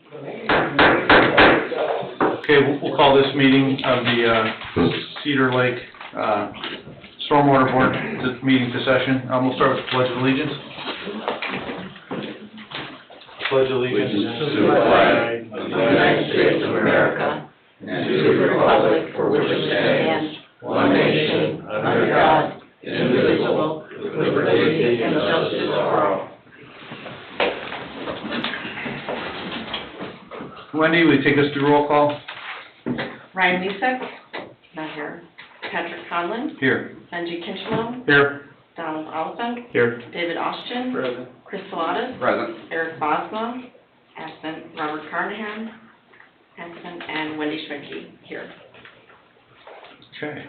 Okay, we'll call this meeting of the Cedar Lake Stormwater Board meeting to session. We'll start with the Pledge of Allegiance. Pledge allegiance to the flag of the United States of America and to the republic for which it stands, one nation, under God, indivisible, with liberty and justice for all. Wendy, will you take us through roll call? Ryan Wiesek, not here. Patrick Conlon. Here. Benji Kinchlow. Here. Donald Oliphant. Here. David Austin. Present. Chris Salatas. Present. Eric Bosma. Absent. Robert Carnahan. Absent. And Wendy Schmidtke. Here. Okay.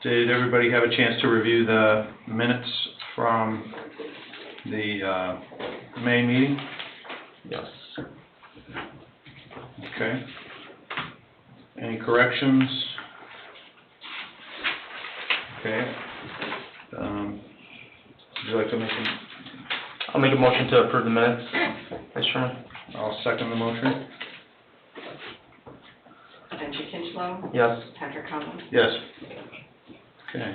Did everybody have a chance to review the minutes from the May meeting? Yes. Okay. Any corrections? Okay. Would you like to make I'll make a motion to approve the minutes, Vice Chairman. I'll second the motion. Benji Kinchlow. Yes. Patrick Conlon. Yes. Okay.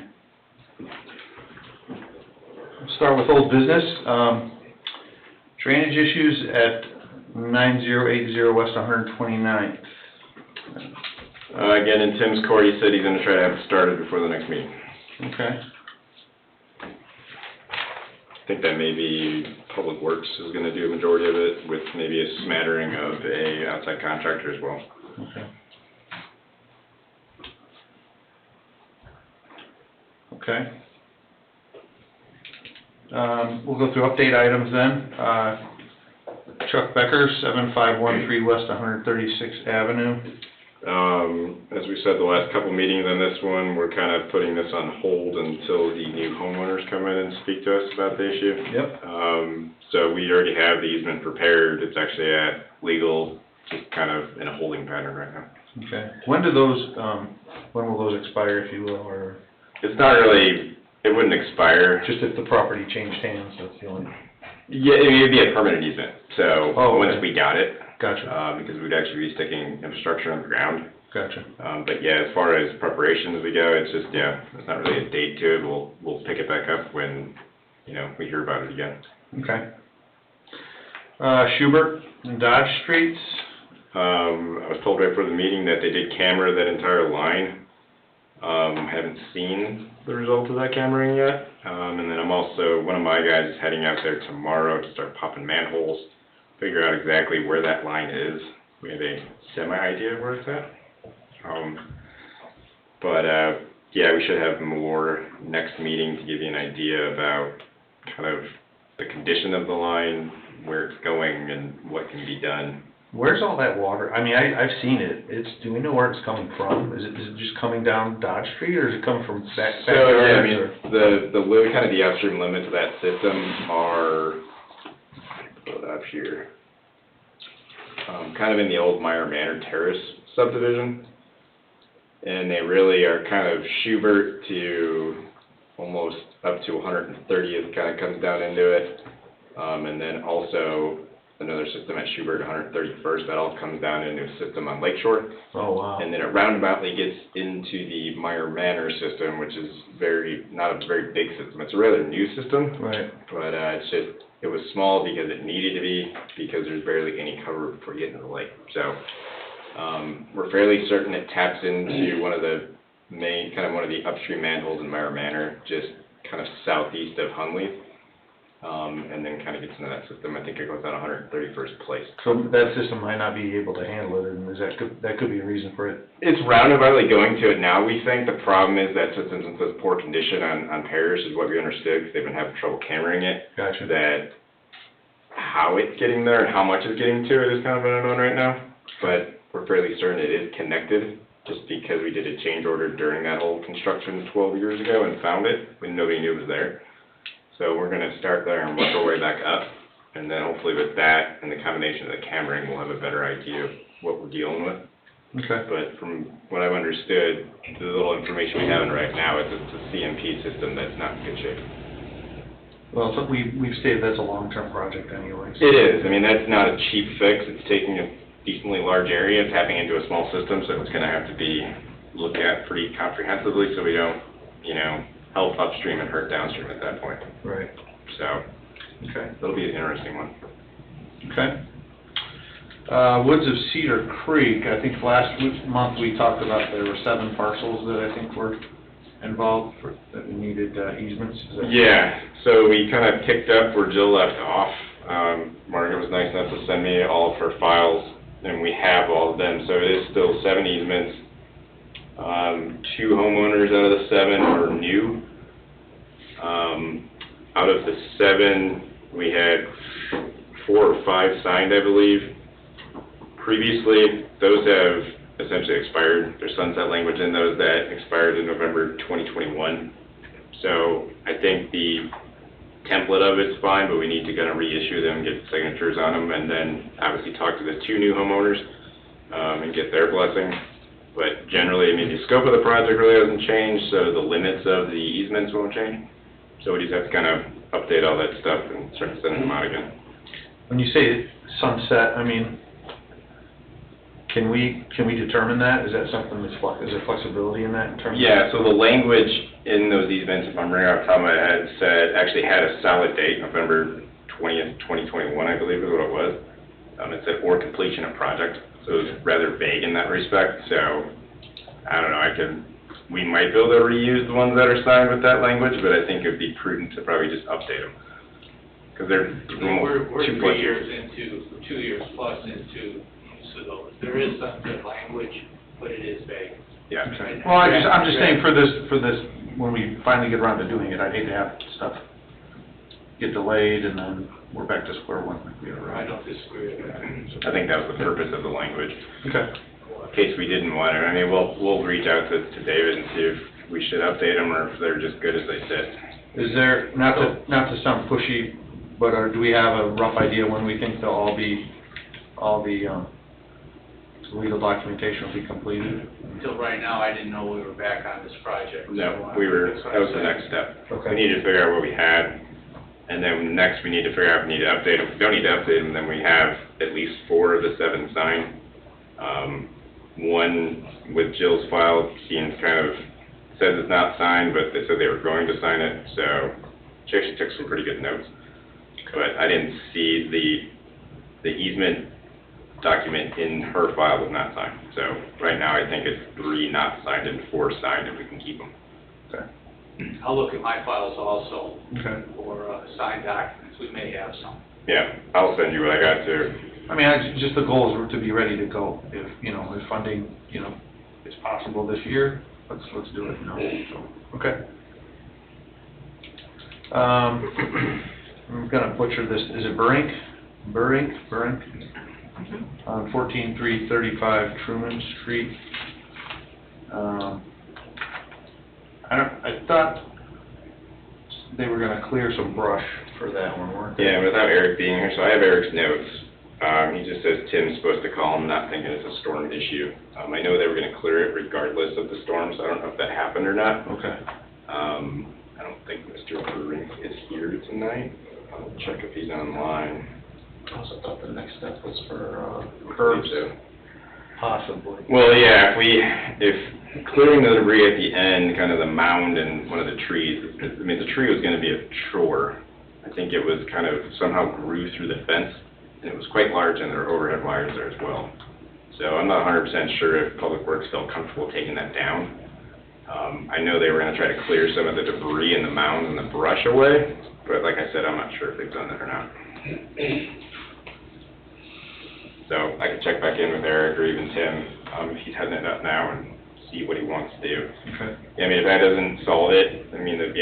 We'll start with old business. Drainage issues at 9080 West 129th. Again, in Tim's court, he said he's going to try to have it started before the next meeting. Okay. I think that maybe Public Works is going to do a majority of it, with maybe a smattering of a outside contractor as well. Okay. Okay. We'll go through update items then. Chuck Becker, 7513 West 136th Avenue. As we said the last couple meetings on this one, we're kind of putting this on hold until the new homeowners come in and speak to us about the issue. Yep. So we already have the easement prepared. It's actually at legal, just kind of in a holding pattern right now. Okay. When do those, when will those expire, if you will, or It's not really, it wouldn't expire. just if the property changed hands, that's the only? Yeah, it would be a permanent easement, so Oh, once okay. we got it, Gotcha. because we'd actually be sticking infrastructure on the ground. Gotcha. But yeah, as far as preparations we go, it's just, yeah, there's not really a date to it. We'll pick it back up when, you know, we hear about it again. Okay. Schubert and Dodge Streets. I was told right before the meeting that they did camera that entire line. Haven't seen the result of that cameraing yet. And then I'm also, one of my guys is heading out there tomorrow to start popping manholes, figure out exactly where that line is. We have a semi-idea of where it's at. Yeah, we should have more next meeting to give you an idea about kind of the condition of the line, where it's going, and what can be done. Where's all that water? I mean, I've seen it. Do we know where it's coming from? Is it just coming down Dodge Street, or is it coming from So, yeah, I mean, or? the kind of the upstream limits of that system are, pull it up here, kind of in the old Meyer Manor Terrace subdivision. And they really are kind of Schubert to almost up to 130th kind of comes down into it. And then also another system at Schubert, 131st, that all comes down into a system on Lakeshore. Oh, wow. And then it roundaboutly gets into the Meyer Manor system, which is not a very big system. It's a rather new system. Right. But it was small because it needed to be, because there's barely any cover before you get into the lake. So we're fairly certain it taps into one of the upstream manholes in Meyer Manor, just kind of southeast of Hunley. And then kind of gets into that system. I think it goes down 131st place. So that system might not be able to handle it, and that could be a reason for it? It's roundaboutly going to it now, we think. The problem is that since it's in such poor condition on Parrish is what we understood, because they've been having trouble cameraing it. Gotcha. That how it's getting there and how much it's getting to it is kind of unknown right now. But we're fairly certain it is connected, just because we did a change order during that whole construction 12 years ago and found it when nobody knew it was there. So we're going to start there and work our way back up, and then hopefully with that and the combination of the cameraing, we'll have a better idea of what we're dealing with. Okay. But from what I've understood, the little information we have right now, it's a CMP system that's not in good shape. Well, so we've stated that's a long-term project anyways. It is, I mean, that's not a cheap fix, it's taking a decently large area, tapping into a small system, so it's gonna have to be looked at pretty comprehensively, so we don't, you know, help upstream and hurt downstream at that point. Right, So, okay, it'll be an interesting one. okay. Woods of Cedar Creek, I think month we talked about there were 7 parcels that I think were involved that we needed easements. Is that- Yeah, so we kind of picked up where Jill left off. Margaret was nice enough to send me all of her files, and we have all of them, so it is still 7 easements. 2 homeowners out of the 7 are new. Out of the 7, we had 4 or 5 signed, I believe. Previously, those have essentially expired. There's sunset language in those that expired in November 2021. So I think the template of it's fine, but we need to kind of reissue them, get signatures on them, and then obviously talk to the 2 new homeowners and get their blessing. But generally, I mean, the scope of the project really hasn't changed, so the limits of the easements won't change. So we just have to kind of update all that stuff and start sending them out again. When you say sunset, I mean, can we determine that? Is that something that's, is there flexibility in that in terms of? Yeah, so the language in those easements, if I'm remembering off the top of my head, actually had a solid date, November 20th, 2021, I believe is what it was. It said or completion of project, so it was rather vague in that respect. So, I don't know, we might be able to reuse the ones that are signed with that language, but I think it would be prudent to probably just update them. Because they're We're 2+ 3 years into, 2 years plus into use of those. There is some good language, but it is vague. Yeah. Okay. Well, I'm just saying for this, when we finally get around to doing it, I'd hate to have stuff get delayed and then we're back to square one like we are. I don't disagree with that. I think that was the purpose of the language. Okay. In case we didn't want it, I mean, we'll reach out to David and see if we should update them or if they're just good as they sit. Is there, not to sound pushy, but do we have a rough idea when we think they'll all the legal documentation will be completed? Until right now, I didn't know we were back on this project. so, No, that was the next step. Okay. We needed to figure out what we had, and then next we need to figure out if we need to update them. If we don't need to update them, then we have at least 4 of the 7 signed. One with Jill's file seems kind of, says it's not signed, but they said they were going to sign it, so she actually took some pretty good notes. But I didn't see the easement document in her file was not signed. So right now I think it's 3 not signed and 4 signed, and we can keep them. Okay. I'll look at my files also Okay. for signed documents. We may have some. Yeah, I'll send you what I got too. I mean, just the goal is to be ready to go. If, if funding, is possible this year, let's do it, so, okay. I'm gonna butcher this, is it Burink? On 14335 Truman Street. I thought they were gonna clear some brush for that one, weren't they? Yeah, without Eric being here, so I have Eric's notes. He just says Tim's supposed to call him, not thinking it's a storm issue. I know they were gonna clear it regardless of the storm, so I don't know if that happened or not. Okay. I don't think Mr. Burink is here tonight. I'll check if he's online. I also thought the next step was for, I believe curbs, so. possibly. Well, yeah, if clearing the debris at the end, kind of the mound and one of the trees, I mean, the tree was gonna be a chore. I think it was kind of somehow grew through the fence, and it was quite large, and there were overhead wires there as well. So I'm not 100% sure if Public Works felt comfortable taking that down. I know they were gonna try to clear some of the debris and the mound and the brush away, but like I said, I'm not sure if they've done that or not. So I can check back in with Eric or even Tim, if he's heading it up now, and see what he wants to do. Okay. I mean, if that doesn't solve it, I mean, the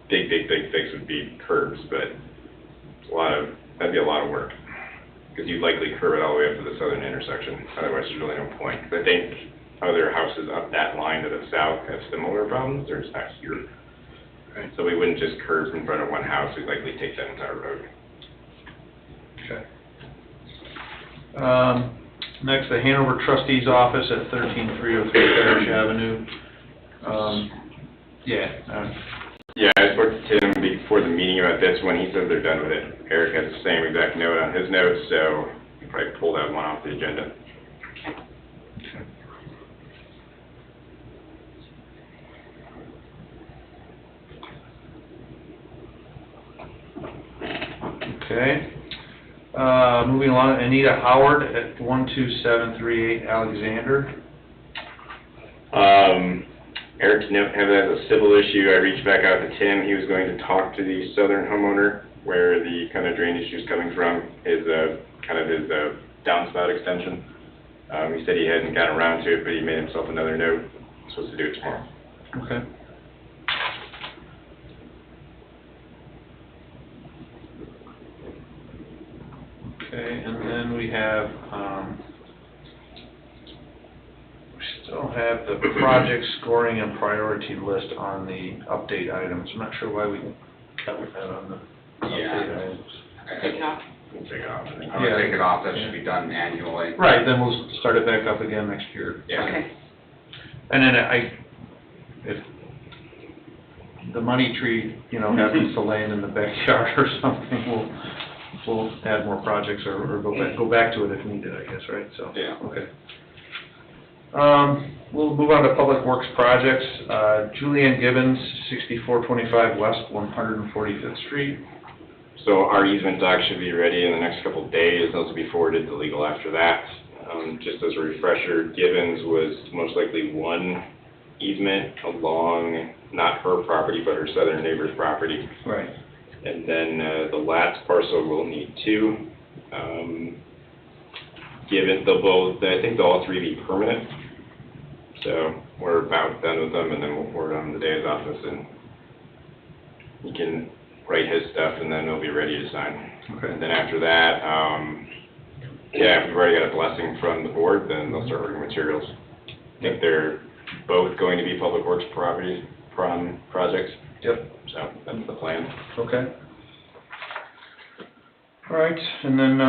big fix would be curbs, but it's that'd be a lot of work. Because you'd likely curve it all the way up to the southern intersection, otherwise there's really no point. 'Cause I think other houses up that line to the south have similar problems, they're just not here. Right. So we wouldn't just curve in front of one house, we'd likely take that entire road. Okay. Next, the Hanover Trustee's Office at 13303 Parish Avenue. Yeah, Yeah, I spoke to Tim before the meeting about this one, he says they're done with it. Eric has the same exact note on his notes, so he probably pulled that one off the agenda. Okay. Moving along, Anita Howard at 12738 Alexander. Eric's note had that as a civil issue. I reached back out to Tim. He was going to talk to the southern homeowner where the kind of drainage is coming from, his downspout extension. He said he hadn't gotten around to it, but he made himself another note. He's supposed to do it tomorrow. Okay. Okay, and then we have, we still have the project scoring and priority list on the update items. I'm not sure why we kept that on the update items. Take it off. We'll take it off. I think. I'm gonna take it off, that should be done annually. Right, then we'll start it back up again next year. Yeah. Okay. And then if the money tree, happens to land in the backyard or something, we'll add more projects or go back to it if needed, I guess, right? So, Yeah. okay. We'll move on to Public Works projects. Julianne Gibbons, 6425 West 145th Street. So our easement doc should be ready in the next couple of days. Those will be forwarded to legal after that. Just as a refresher, Gibbons was most likely one easement along, not her property, but her southern neighbor's property. Right. And then the last parcel will need two. Given I think they'll all three be permanent. So we're about done with them, and then we'll forward on to Dave's office, and he can write his stuff, and then they'll be ready to sign. Okay. And then after that, if we've already got a blessing from the board, then they'll start working materials. I think they're both going to be Public Works projects. Yep. So that's the plan. Okay. All right, and then,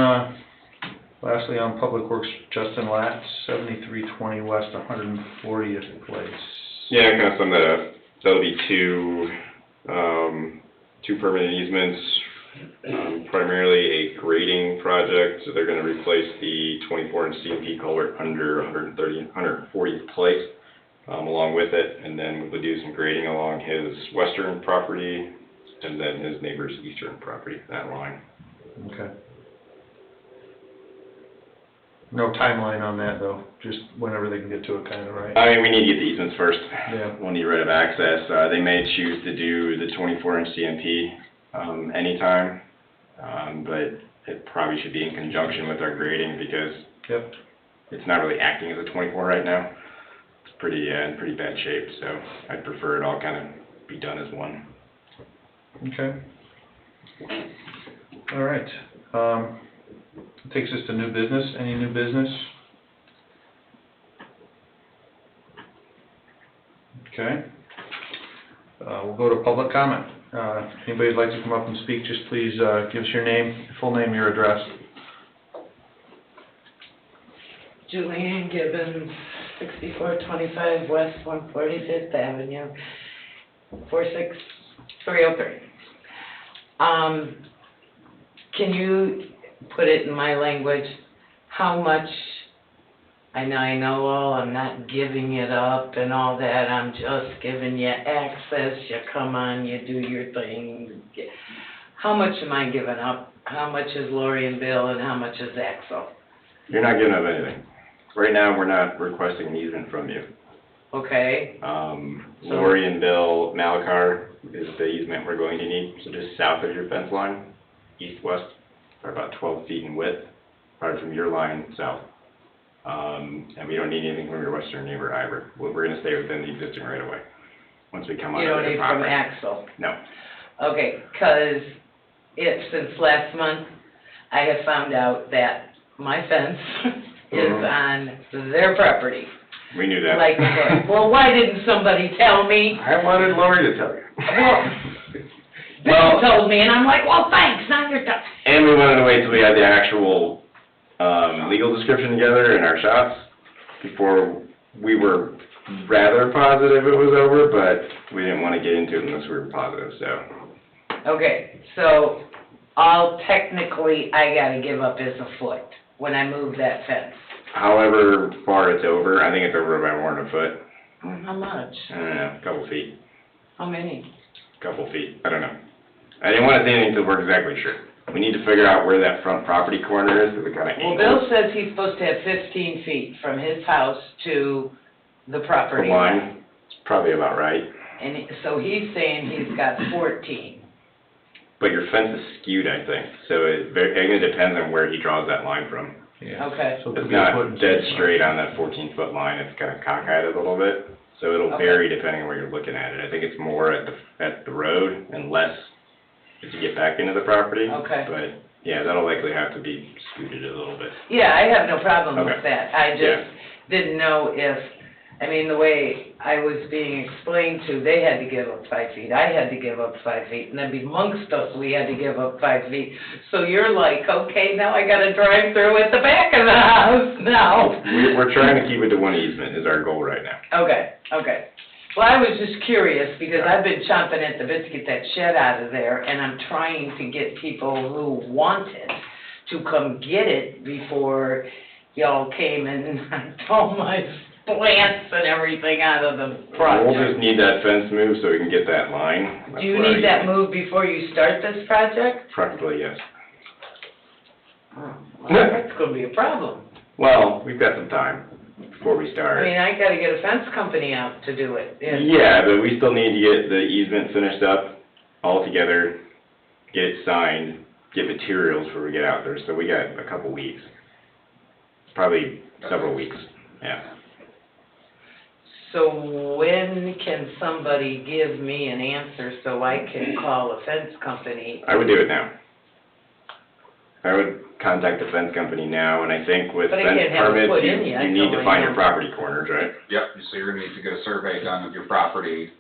lastly on Public Works, Justin Latz, 7320 West 140th Place. Yeah, kind of sum that up. That'll be two permanent easements, primarily a grading project. So they're going to replace the 24-inch CMP culvert under 140th Place, along with it, and then we'll do some grading along his western property and then his neighbor's eastern property, that line. Okay. No timeline on that, though, just whenever they can get to it, kind of, right? I mean, we need to get the easements first. Yeah. We'll need right of access. They may choose to do the 24-inch CMP anytime, but it probably should be in conjunction with our grading because Yep. it's not really acting as a 24 right now. It's pretty in pretty bad shape, so I'd prefer it all kind of be done as one. Okay. All right. Takes us to new business. Any new business? Okay. We'll go to public comment. If anybody'd like to come up and speak, just please give us your name, full name, your address. Julianne Gibbons, 6425 West 145th Avenue, 46303. Can you put it in my language, how much, I know all, I'm not giving it up and all that, I'm just giving you access, you come on, you do your thing. How much am I giving up? How much is Lori and Bill and how much is Axel? You're not giving up anything. Right now, we're not requesting an easement from you. Okay, Lori and Bill, Malakar is the easement we're going to need, so just south of your fence line, east-west, or about 12 feet in width, probably from your line south. And we don't need anything from your western neighbor either. We're going to stay within the existing right-of-way, once we come on you to don't the need from property. Axel. No. Okay, 'cause since last month, I have found out that my fence is on their property. We knew that. Like, well, why didn't somebody tell me? I wanted Lori to tell you. Well, Bill told me, and I'm like, well, thanks, now you're done. And we wanted to wait till we had the actual, legal description together in our shots before we were rather positive it was over, but we didn't wanna get into it unless we were positive, so. Okay, so all technically I gotta give up is a foot when I move that fence. However far it's over, I think it's over by more than a foot, How much? I don't know, a couple feet, How many? I don't know. I didn't wanna say anything until we're exactly sure. We need to figure out where that front property corner is, because it kinda Well, angles. Bill says he's supposed to have 15 feet from his house to the The property line. line, it's probably about right, And so he's saying he's got 14. but your fence is skewed, I think, so it gonna depends on where he draws that line from. Yeah. Okay. So it could It's be a foot not and dead 6 straight on that 14-foot line, it's kinda cockeyed a little bit, so it'll Okay. vary depending on where you're looking at it. I think it's more at the road and less as you get back into the property. Okay. But, yeah, that'll likely have to be scooted a little bit. Yeah, I have no problem Okay. with that. I Yeah. just didn't know if, I mean, the way I was being explained to, they had to give up 5 feet, I had to give up 5 feet, and then amongst us, we had to give up 5 feet. So you're like, okay, now I gotta drive through at the back of the house now. We're trying to keep it to one easement is our goal right now. Okay, okay. Well, I was just curious, because I've been chomping at the bit to get that shed out of there, and I'm trying to get people who want it to come get it before y'all came and knocked all my plants and everything out of the We'll project. just need that fence moved so we can get that line. Do you need that moved before you start this project? Practically, yes. Oh, well, that's gonna be a problem. Well, we've got some time before we I start. mean, I gotta get a fence company out to do it. Yeah, but we still need to get the easement finished up all together, get it signed, get materials before we get out there, so we got a couple weeks. Probably several weeks, yeah. So when can somebody give me an answer so I can call a fence company? I would do it now. I would contact the fence company now, and I think with But I fence can't have it permits, put you in yet you need till to I find your know. property corners, right? Yep, so you're gonna need to get a survey done of your property,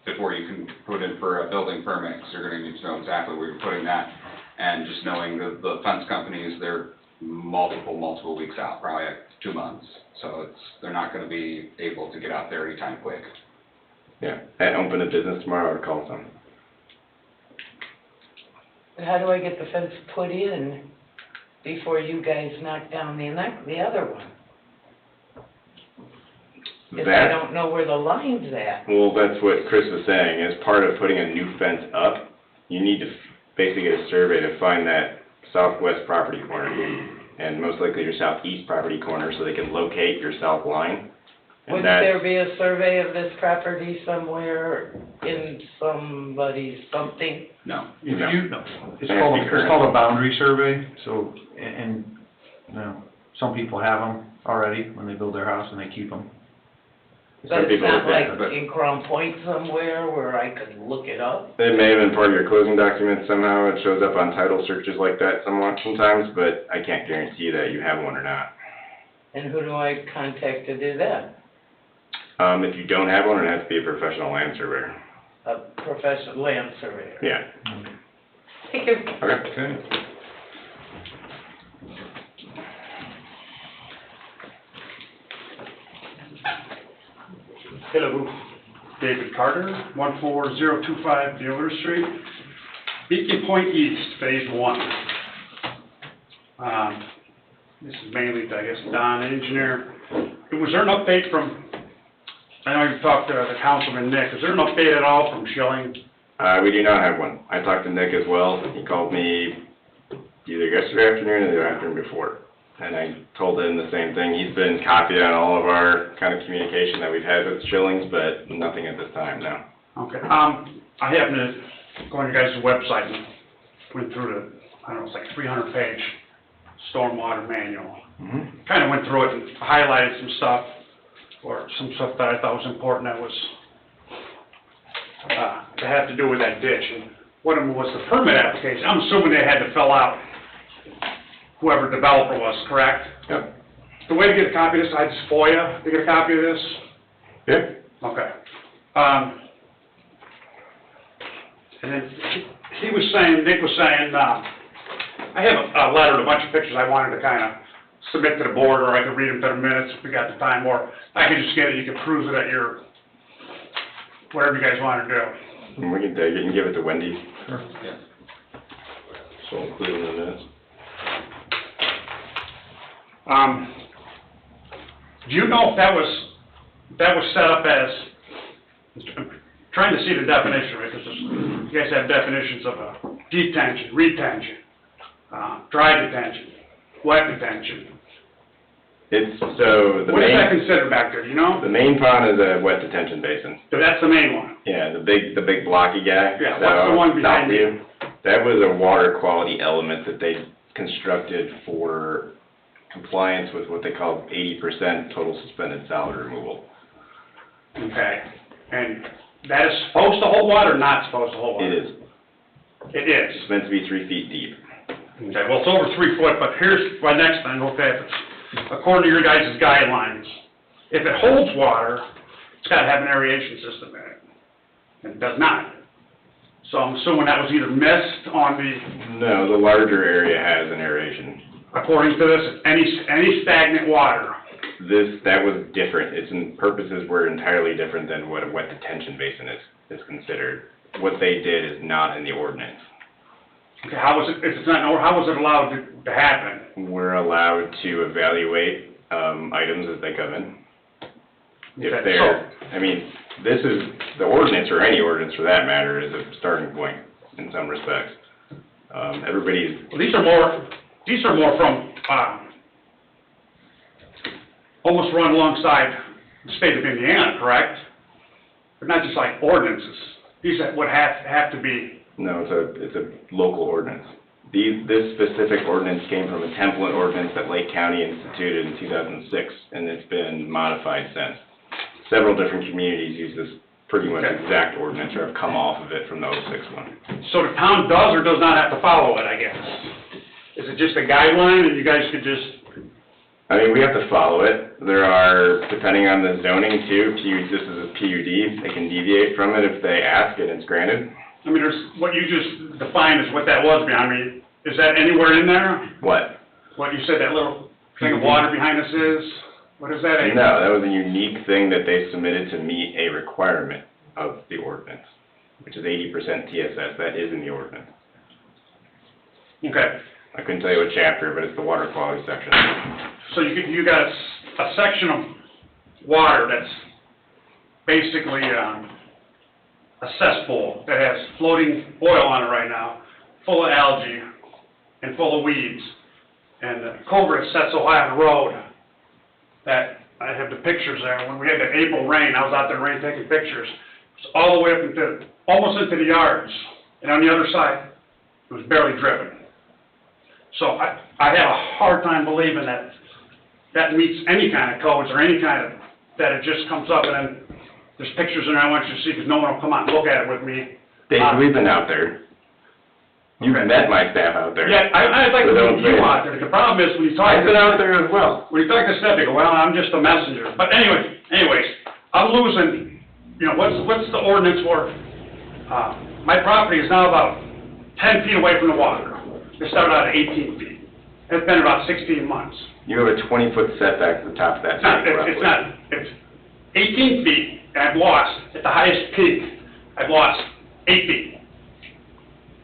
before you can put in for a building permit, because you're gonna need to know exactly where you're putting that. And just knowing the fence companies, they're multiple weeks out, probably like 2 months. So they're not gonna be able to get out there anytime quick. Yeah, and open a business tomorrow, I would call them. How do I get the fence put in before you guys knock down the other one? If I That, don't know where the line's at. well, that's what Chris was saying, as part of putting a new fence up, you need to basically get a survey to find that southwest property corner, and most likely your southeast property corner, so they can locate your south line. And Wouldn't there be a survey of this property somewhere in somebody's something? No. If No. you, It has to be current. it's called a boundary survey, so, and, you know, some people have them already when they build their house and they keep them. Some But it's people not look at like it, but in Crown Point somewhere where I could look it up? it may have been part of your closing documents somehow, it shows up on title searches like that sometimes, but I can't guarantee that you have one or not. And who do I contact to do that? If you don't have one, it has to be a professional land surveyor. A professional land surveyor? Yeah. Thank you. Okay. Okay. Hello, David Carter, 14025 Dealer Street, Beacon Point East, Phase 1. This is mainly, I guess, Don, engineer. Was there an update from, I know you've talked to the councilman Nick, is there an update at all from Schilling? We do not have one. I talked to Nick as well. He called me either yesterday afternoon or the afternoon before. And I told him the same thing. He's been copied on all of our kind of communication that we've had with Schillings, but nothing at this time, no. Okay, I happened to go on your guys' website and went through the, I don't know, it's like 300-page stormwater manual. Mm-hmm. Kind of went through it and highlighted some stuff, or some stuff that I thought was important that was, to have to do with that ditch. And one of them was the permit application. I'm assuming they had to fill out, whoever developer was, correct? Yep. The way to get a copy of this, I just FOIA to get a copy of this? Yeah. Okay. And then he was saying, Nick was saying, I have a letter, and a bunch of pictures I wanted to kind of submit to the board, or I could read them to the minutes if we got the time, or I could just get it, you can peruse it at your, whatever you guys wanna do. And we can take it and give it to Wendy, Yeah. so we'll include it in the minutes. Do you know if that was set up as, I'm trying to see the definition, right, because you guys have definitions of detention, retention, dry detention, wet detention. It's, so, the What is that main, considered back there, do you know? the main pond is a wet detention basin. So that's the main one. Yeah, the big blocky guy. Yeah, what's the one behind you? That was a water quality element that they constructed for compliance with what they call 80% total suspended solid removal. Okay, and that is supposed to hold water or not supposed to hold water? It is. It is. It's meant to be 3 feet deep. Okay, well, it's over 3 foot, but here's my next thing, okay, if it's, according to your guys' guidelines, if it holds water, it's gotta have an aeration system in it. And it does not. So I'm assuming that was either missed on the, No, the larger area has an aeration. according to this, any stagnant water. That was different. Its purposes were entirely different than what a wet detention basin is considered. What they did is not in the ordinance. Okay, how was it, if it's not, how was it allowed to happen? We're allowed to evaluate, items as they come in. If Okay, they're, I mean, this is, the ordinance, or any ordinance for that matter, is a starting point in some respects. Everybody's, Well, these are more from, almost run alongside the state of Indiana, correct? They're not just like ordinances. These would have to be, no, it's a local ordinance. This specific ordinance came from a template ordinance that Lake County instituted in 2006, and it's been modified since. Several different communities use this pretty much Okay. exact ordinance, or have come off of it from the 06 one. so the town does or does not have to follow it, I guess? Is it just a guideline and you guys could just, I mean, we have to follow it. There are, depending on the zoning too, this is a PUD, they can deviate from it if they ask and it's granted. I mean, there's, what you just defined is what that was behind me. Is that anywhere in there? What? What you said, that little thing of water behind us is? What is that? No, that was a unique thing that they submitted to meet a requirement of the ordinance, which is 80% TSS. That is in the ordinance. Okay. I couldn't tell you what chapter, but it's the water quality section. So you got a section of water that's basically a cesspool that has floating oil on it right now, full of algae and full of weeds. And the culvert is set so high on the road that I have the pictures there. When we had the April rain, I was out there in the rain taking pictures. It's all the way up into, almost into the yards. And on the other side, it was barely driven. So I have a hard time believing that meets any kind of codes or any kind of, that it just comes up and then there's pictures in there I want you to see because no one will come out and look at it with me. Dave, we've been out there. You've Okay. met my staff out there. Yeah, I'd like to Without meet you saying. out there. The problem is when you talk I've been out there as well. when you talk to Steph, they go, well, I'm just a messenger. But anyways, I'm losing, what's the ordinance for? My property is now about 10 feet away from the water. It started out at 18 feet. It's been about 16 months. You have a 20-foot setback at the top of that It's not, tank, it's 18 feet, and I've lost, at the highest peak, I've lost 8 feet.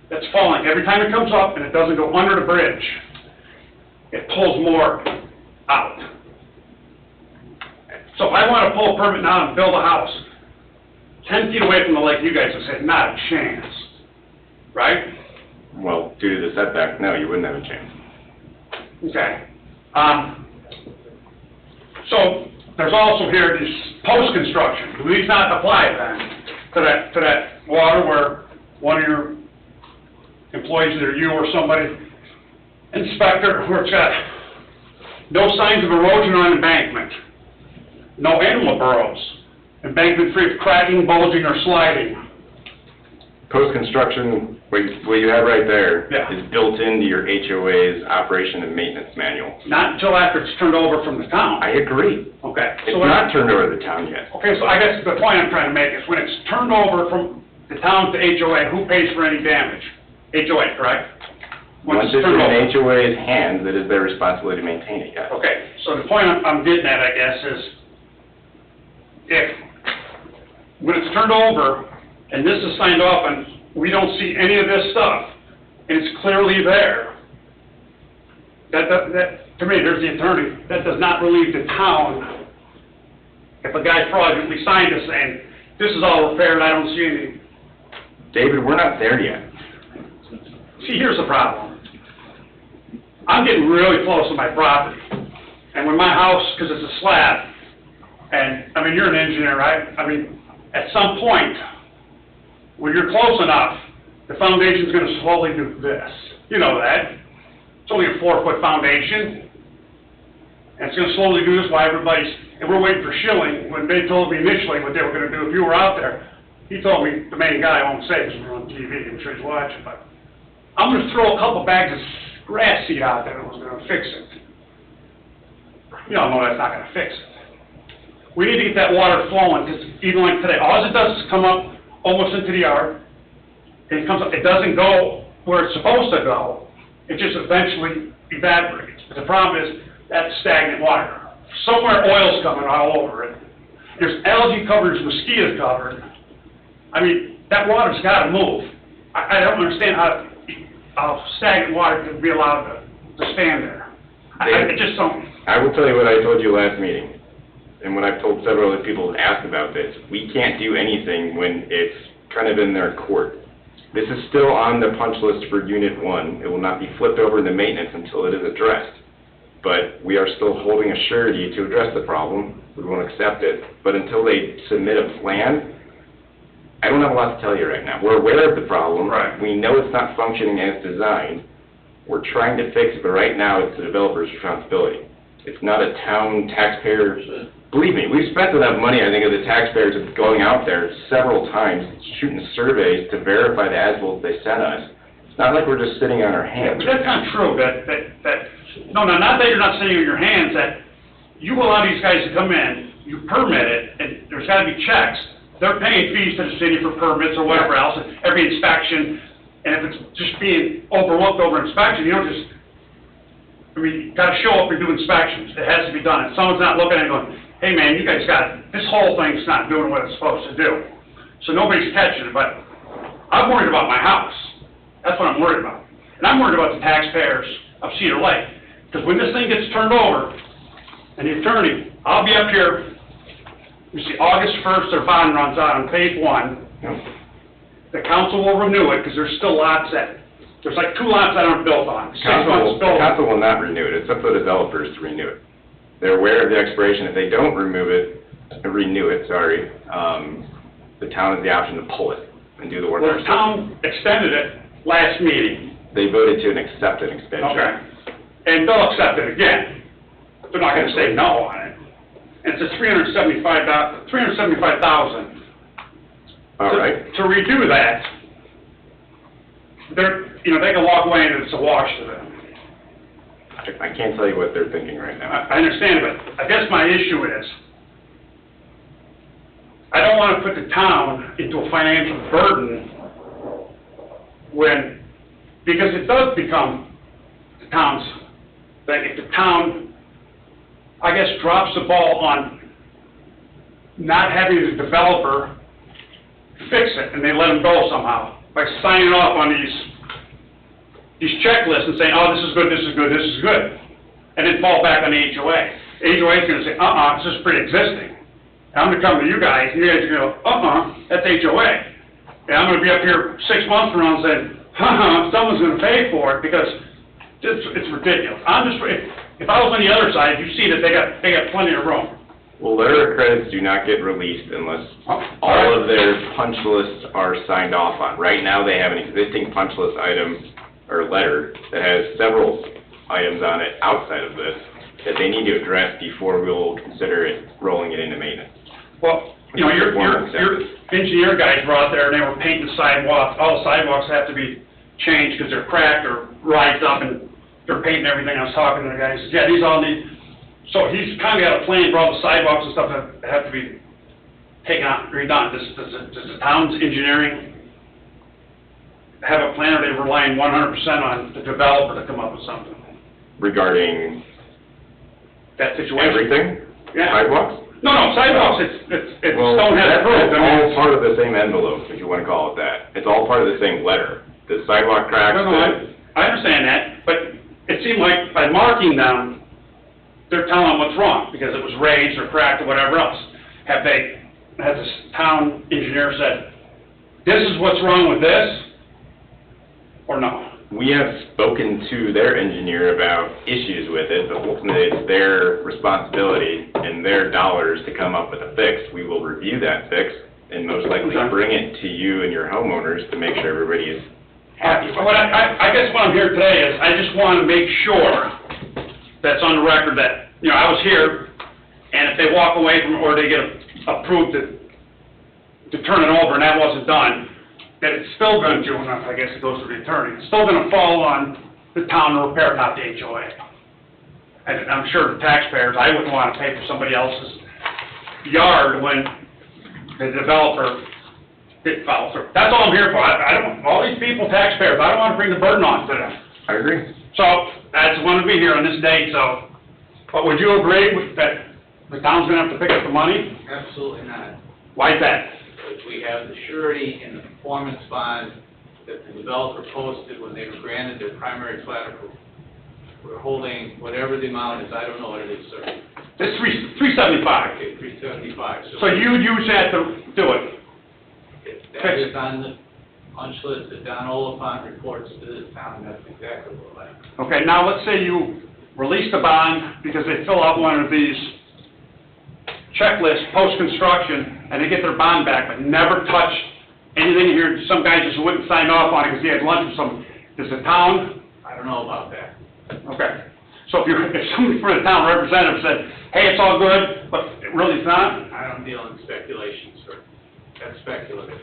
That's falling. Every time it comes up and it doesn't go under the bridge, it pulls more out. So if I want to pull a permit now and build a house 10 feet away from the lake, you guys would say, not a chance, right? Well, due to the setback, no, you wouldn't have a chance. Okay. So there's also here this post-construction. Do these not apply then to that water where one of your employees, either you or somebody, inspector, where it's got no signs of erosion on embankment, no animal burrows, embankment free of cracking, bulging, or sliding? Post-construction, what you have right there Yeah. is built into your HOA's operation and maintenance manual. Not until after it's turned over from the town. I agree. Okay. It's So when not turned over to the town yet. Okay, so I guess the point I'm trying to make is when it's turned over from the town to HOA, who pays for any damage? HOA, correct? Once it's in an HOA's hands, it is their responsibility to maintain it, yes. Okay, so the point I'm getting at, I guess, is if, when it's turned over, and this is signed off, and we don't see any of this stuff, and it's clearly there, that, to me, there's the attorney, that does not relieve the town if a guy fraudulently signed this saying, this is all repaired, I don't see anything. David, we're not there yet. See, here's the problem. I'm getting really close to my property, and when my house, because it's a slab, and, I mean, you're an engineer, right? I mean, at some point, when you're close enough, the foundation's gonna slowly do this. You know that. It's only a 4-foot foundation, and it's gonna slowly do this while everybody's, and we're waiting for Schilling. When they told me initially what they were gonna do, if you were out there, he told me, the main guy, I won't say because we're on TV, I'm sure he's watching, but I'm gonna throw a couple bags of grass seed out there that was gonna fix it. You all know that's not gonna fix it. We need to get that water flowing, because even like today, all it does is come up almost into the yard, and it comes up, it doesn't go where it's supposed to go, it just eventually evaporates. But the problem is, that's stagnant water. Somewhere oil's coming all over it. There's algae covered, there's mosquito covered. I mean, that water's gotta move. I don't understand how stagnant water can be allowed to stand there. I just don't. I will tell you what I told you last meeting, and what I've told several other people who asked about this. We can't do anything when it's kind of in their court. This is still on the punch list for Unit 1. It will not be flipped over into maintenance until it is addressed. But we are still holding a surety to address the problem. We won't accept it. But until they submit a plan, I don't have a lot to tell you right now. We're aware of the problem. Right. We know it's not functioning as designed. We're trying to fix it, but right now it's the developer's responsibility. It's not a town taxpayer. Believe me, we've spent enough money, I think, of the taxpayers of going out there several times, shooting surveys to verify the as-built they sent us. It's not like we're just sitting on our hands. But that's not true, no, not that you're not sitting on your hands, that you allow these guys to come in, you permit it, and there's gotta be checks. They're paying fees to the city for permits or whatever else, and every inspection, and if it's just being overlooked over inspection, you don't just, I mean, you gotta show up and do inspections. It has to be done. If someone's not looking at it going, hey man, you guys this whole thing's not doing what it's supposed to do. So nobody's catching it, but I'm worried about my house. That's what I'm worried about. And I'm worried about the taxpayers of Cedar Lake. Because when this thing gets turned over, and the attorney, I'll be up here, you see, August 1st, their bond runs out on page 1. The council will renew it, because there's still lots there's like 2 lots that aren't built on. 6 months built. The council will not renew it. It's up to the developers to renew it. They're aware of the expiration. If they don't renew it, the town has the option to pull it and do the work. Well, the town extended it last meeting. They voted to accept an extension. Okay. And they'll accept it again. They're not gonna say no on it. And it's a $375,000. All right. To redo that, they can walk away and it's a wash to them. I can't tell you what they're thinking right now. I understand, but I guess my issue is, I don't want to put the town into a financial burden because it does become the town's, that if the town, I guess, drops the ball on not having the developer fix it, and they let them go somehow, by signing off on these checklists and saying, oh, this is good, this is good, this is good, and then fall back on the HOA. The HOA is going to say, this is pre-existing. And I'm going to come to you guys, and you guys are going to go, that's HOA. And I'm going to be up here 6 months from now and say, someone's going to pay for it, because it's ridiculous. If I was on the other side, you see that they got plenty of room. Well, letter of credits do not get released unless all of their punch lists are signed off on. Right now, they have an existing punch list item or letter that has several items on it outside of this that they need to address before we'll consider rolling it into maintenance. Well, your engineer guys were out there and they were painting the sidewalks. All the sidewalks have to be changed because they're cracked or rised up, and they're painting everything. I was talking to the guy. He said, yeah, these all need. So he's kind of got a plan for all the sidewalks and stuff that have to be taken out, redone. Does the town's engineering have a plan, or they relying 100% on the developer to come up with something? Regarding That situation? everything? Yeah. Sidewalks? No, sidewalks, it's Well, stone has that's approved. I mean, all part of the same envelope, if you wanna call it that. It's all part of the same letter. The sidewalk cracks, No, I understand that, but it seemed like by marking them, they're telling them what's wrong, because it was raised or cracked or whatever else. Has this town engineer said, this is what's wrong with this, or no? we have spoken to their engineer about issues with it, but ultimately it's their responsibility and their dollars to come up with a fix. We will review that fix and most likely Okay. bring it to you and your homeowners to make sure everybody is happy with So what it. I guess what I'm here today is, I just want to make sure that's on the record that, you know, I was here, and if they walk away from, or they get approved to turn it over and that wasn't done, that it's still going to, and I guess it goes to the attorney, it's still going to fall on the town to repair, not the HOA. And I'm sure the taxpayers, I wouldn't want to pay for somebody else's yard when the developer didn't follow through. That's all I'm here for. I don't, all these people, taxpayers, I don't want to bring the burden on to them. I agree. So, I just wanted to be here on this date, so, but would you agree with that the town's gonna have to pick up the money? Absolutely not. Why is that? Because we have the surety and the performance bond that the developer posted when they were granted their primary plat approval. We're holding whatever the amount is, I don't know what it is, sir. It's $375. Okay, $375. So you'd use that to do it? That is on the punch list that Don Oliphant reports to the town, that's exactly what I. Okay, now let's say you release the bond because they fill out one of these checklists post-construction and they get their bond back, but never touch anything here. Some guy just wouldn't sign off on it because he had lunch with some, does the town? I don't know about that. Okay. So if somebody from the town representative said, hey, it's all good, but it really it's not? I don't deal in speculation, sir. That's speculative.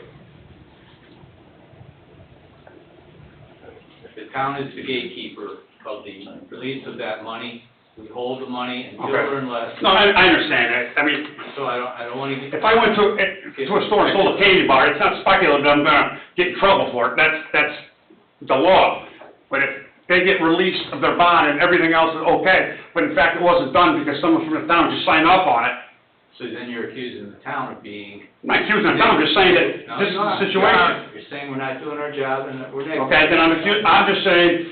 The town is the gatekeeper of the release of that money. We hold the money until Okay. or unless, No, I understand that. I mean, so I don't want to get. if I went to a store and sold a candy bar, it's not speculative that I'm gonna get in trouble for it. That's the law. But if they get released of their bond and everything else is okay, but in fact it wasn't done because someone from the town just signed off on it, So then you're accusing the town of being. I'm not accusing the town, I'm just saying that No, this is you're the not. situation. You're saying we're not doing our job and that we're negligent. Okay, then I'm just saying,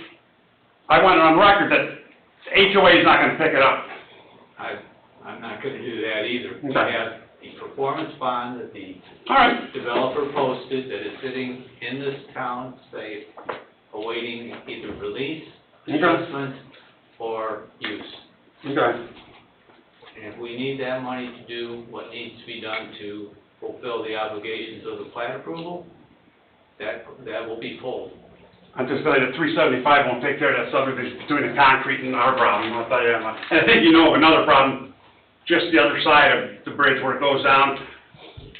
I want it on record that the HOA is not gonna pick it up. I'm not gonna do that either. We Okay. have the performance bond that the All right, developer posted that is sitting in this town safe, awaiting either release, Okay. adjustment, or use. okay. And if we need that money to do what needs to be done to fulfill the obligations of the plat approval, that will be pulled. I'm just telling you, that 375 won't take care of that subdivision between the concrete and our problem, I'll tell you that much. And I think you know of another problem, just the other side of the bridge where it goes down,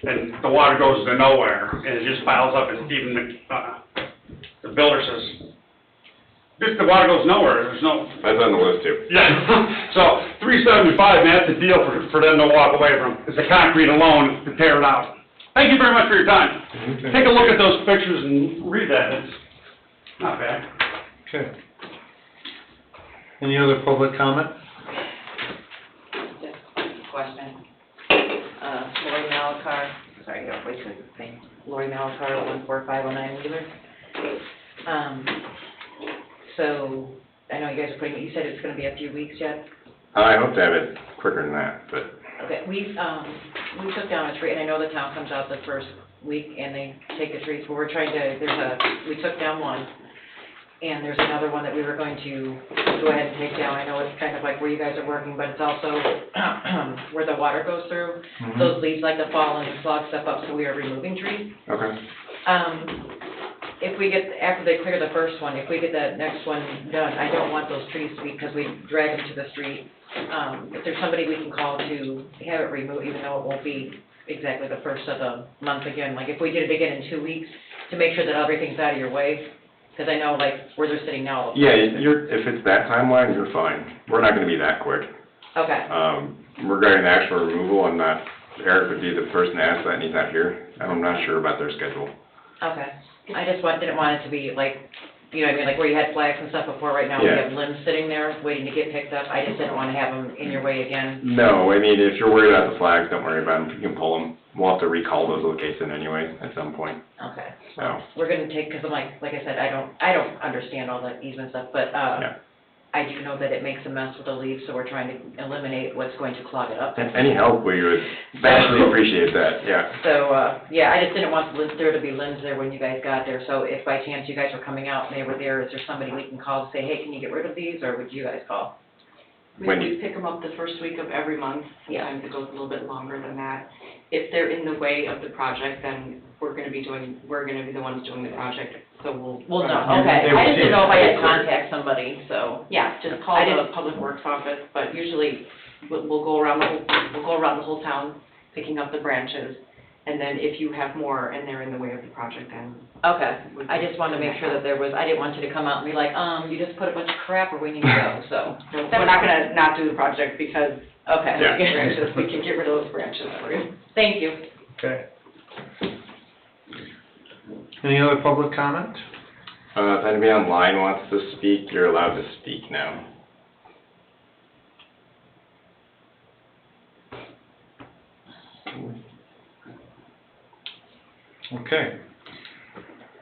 and the water goes to nowhere, and it just piles up, and even the builder says, just the water goes nowhere, there's no, That's on the list too. yeah. So 375, man, that's the deal for them to walk away from, is the concrete alone to tear it out. Thank you very much for your time. Take a look at those pictures and read that, it's not bad. Okay. Any other public comment? Just a question. Lori Malakar, sorry, I gotta wait till the thing. Lori Malakar, 14509 Wheeler. So, I know you guys are putting, you said it's gonna be a few weeks yet? I hope to have it quicker than that, but Okay, we took down a tree, and I know the town comes out the first week and they take the trees, but we're trying to, we took down one. And there's another one that we were going to go ahead and take down. I know it's kind of like where you guys are working, but it's also where the water goes through. Those leaves like to fall and clog stuff up, so we are removing trees. okay. If we get, after they clear the first one, if we get the next one done, I don't want those trees to be, because we drag them to the street. If there's somebody we can call to have it removed, even though it won't be exactly the first of the month again, like if we did it again in 2 weeks, to make sure that everything's out of your way, because I know like where they're sitting now. Yeah, if it's that timeline, you're fine. We're not gonna be that quick. Okay, Regarding the actual removal, Eric would be the person to ask that, and he's not here. I'm not sure about their schedule. okay. I just didn't want it to be like, you know what I mean, like where you had flags and stuff before, right now we Yeah. have limbs sitting there waiting to get picked up. I just didn't wanna have them in your way again. No, I mean, if you're worried about the flags, don't worry about them, you can pull them. We'll have to recall those locations anyway at some point, Okay. so, We're gonna take, cause I'm like I said, I don't understand all the easement stuff, but, yeah. I do know that it makes a mess with the leaves, so we're trying to eliminate what's going to clog it up. And any help, we would vastly appreciate that, yeah. So, yeah, I just didn't want there to be limbs there when you guys got there, so if by chance you guys were coming out and they were there, is there somebody we can call to say, hey, can you get rid of these, or would you guys call? Wendy. We pick them up the first week of every month. Yeah. Sometimes it goes a little bit longer than that. If they're in the way of the project, then we're gonna be the ones doing the project, so we'll. Well, no, Yeah, okay, they will I just see didn't know if I it. had to contact somebody, so. Yeah, just call I the didn't- Public Works office, but usually we'll go around the whole town picking up the branches. And then if you have more and they're in the way of the project, then. Okay, I just wanted to make sure that I didn't want you to come out and be like, you just put a bunch of crap or we need to go, so. No, we're not gonna not do the project because Okay. Yeah. branches, we can get rid of those branches for you. Thank you. Okay. Any other public comment? If anybody online wants to speak, you're allowed to speak now. Okay.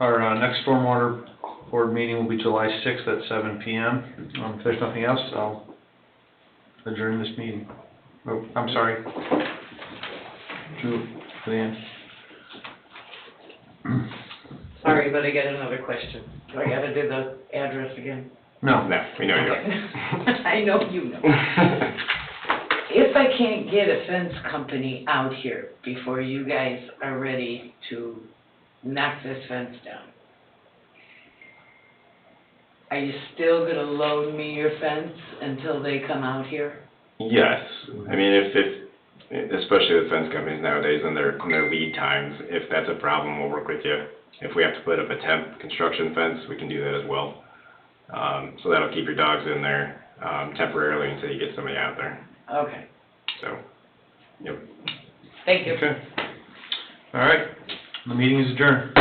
Our next stormwater board meeting will be July 6th at 7 PM. If there's nothing else, I'll adjourn this meeting. Oh, I'm sorry. Julianne? Sorry, but I got another question. Do I gotta do the address again? No. No, we know you I know you know. If I can't get a fence company out here before you guys are ready to knock this fence down, are you still gonna loan me your fence until they come out here? Yes, I mean, especially the fence companies nowadays and their lead times, if that's a problem, we'll work with you. If we have to put up a temp construction fence, we can do that as well. So that'll keep your dogs in there, temporarily until you get somebody out there, Okay, so, yep. thank you. Okay. All right. The meeting is adjourned.